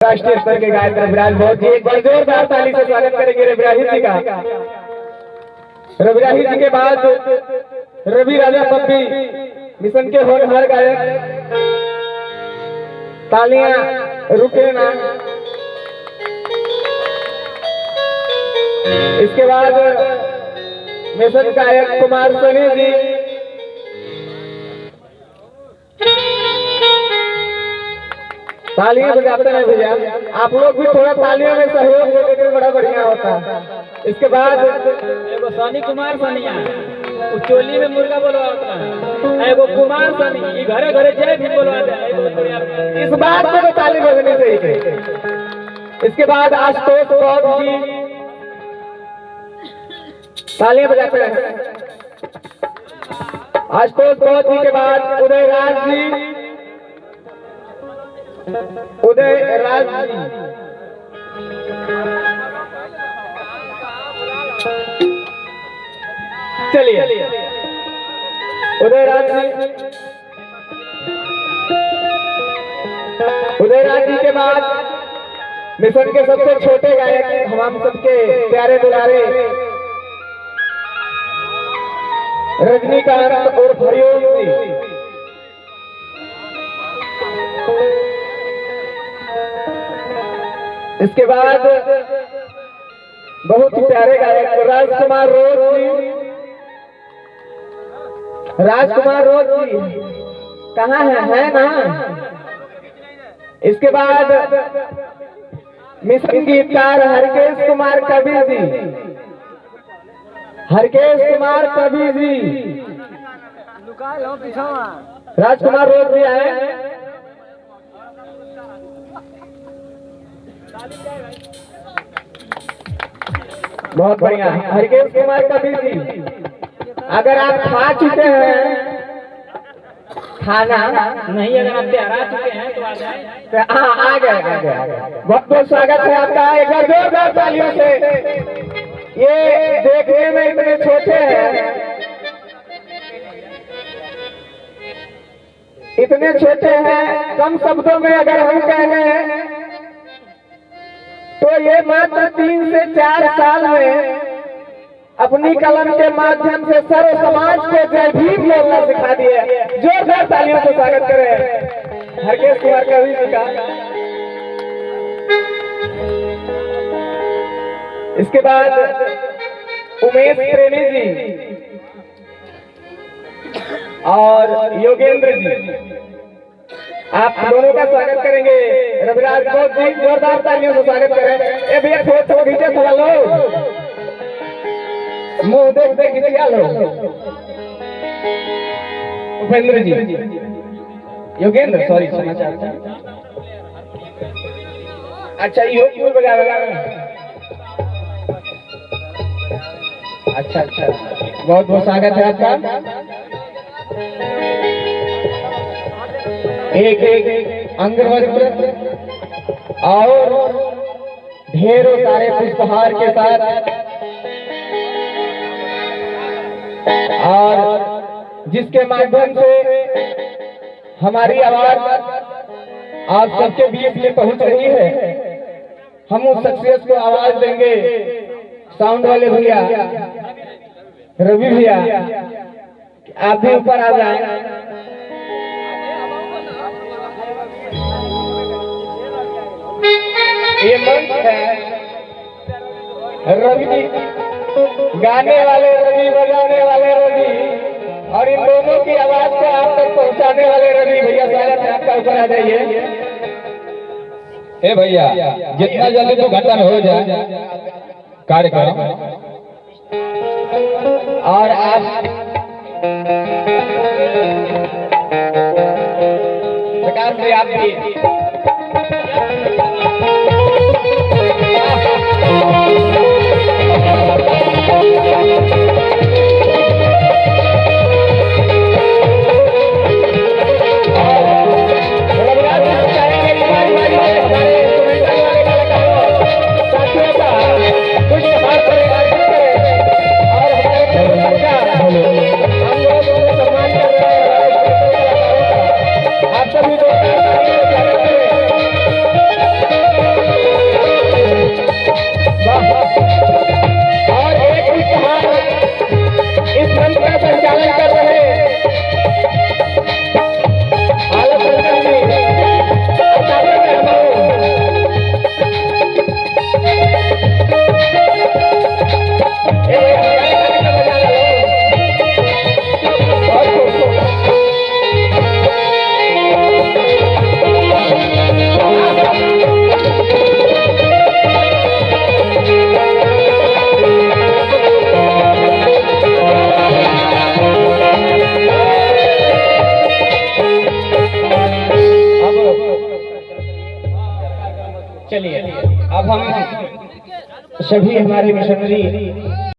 राष्ट्रीय स्तर के गायक रविराज बहुत जी, एक बार जोरदार ताली से स्वागत करेंगे रविराज जी का। रविराज जी के बाद रवि राजा पप्पी मिशन के होनहार गायक, तालियां रुके ना। इसके बाद मिशन गायक कुमार सनी जी, तालियां बजाते हैं भैया, आप लोग भी थोड़ा तालियों में सहयोग देते तो बड़ा बढ़िया होता। इसके बाद एगो सनी कुमार सनिया चोली में मुर्गा बोलवाता है, एगो कुमार सनी घरे घरे जय भी बोलवाते। इस बात को तो ताली बजनी चाहिए। इसके बाद आशुतोष गौर जी, तालियां बजाते हैं। आशुतोष गौर जी के बाद उदय राज जी, उदय राज जी, चलिए उदय राज जी। उदय राज जी के बाद मिशन के सबसे छोटे गायक, हम सबके प्यारे दुलारे रजनीकांत और हरिओम जी। इसके बाद बहुत ही प्यारे गायक राजकुमार रोज जी। राजकुमार रोज जी कहाँ है ना। इसके बाद मिशन गीतकार हरकेश कुमार कबीर जी, हरकेश कुमार कबीर जी। राजकुमार रोज जी आए। बहुत बढ़िया। हरकेश कुमार कबीर जी, अगर आप खा चुके हैं खाना नहीं, अगर आप तैयार चुके हैं तो आ जाए। तो आ गए। बहुत बहुत स्वागत है आपका, एक बार जोरदार तालियों से। ये देखने में इतने छोटे हैं, इतने छोटे हैं, कम शब्दों में अगर हम कहें तो ये मात्र 3 से 4 साल में अपनी कलम के माध्यम से सर्व समाज को जय भीम बोलना सिखा दिया। जोरदार तालियों से स्वागत करें हरकेश कुमार कबीर जी का। इसके बाद उमेश प्रेमी जी और योगेंद्र जी, आप दोनों का स्वागत करेंगे। रविराज बहुत जी, जोरदार तालियों से स्वागत करें। ए भैया फोटो खींचे थोड़ा लो, मुंह देख देख खींचा लो। उपेंद्र जी, योगेंद्र, सॉरी समाचार। अच्छा यो बजा। अच्छा, बहुत बहुत स्वागत है आपका। एक अंगवस्त्र और ढेरों सारे पुष्पहार के साथ, और जिसके माध्यम से हमारी आवाज आप सबके बीच में पहुंच रही है, हम उस शख्सियत को आवाज देंगे। साउंड वाले भैया, रवि भैया, आप भी ऊपर आ जाए। ये मंच है रवि, गाने वाले रवि, बजाने वाले रवि, और इन दोनों की आवाज को आप तक पहुंचाने वाले रवि भैया। स्वागत है आपका, ऊपर आ जाइए। ए भैया, जितना जल्दी तो घंटा में हो जाए कार्यक्रम। और आप प्रकाश जी, आप भी आप सभी अब हम सभी हमारे मिशनरी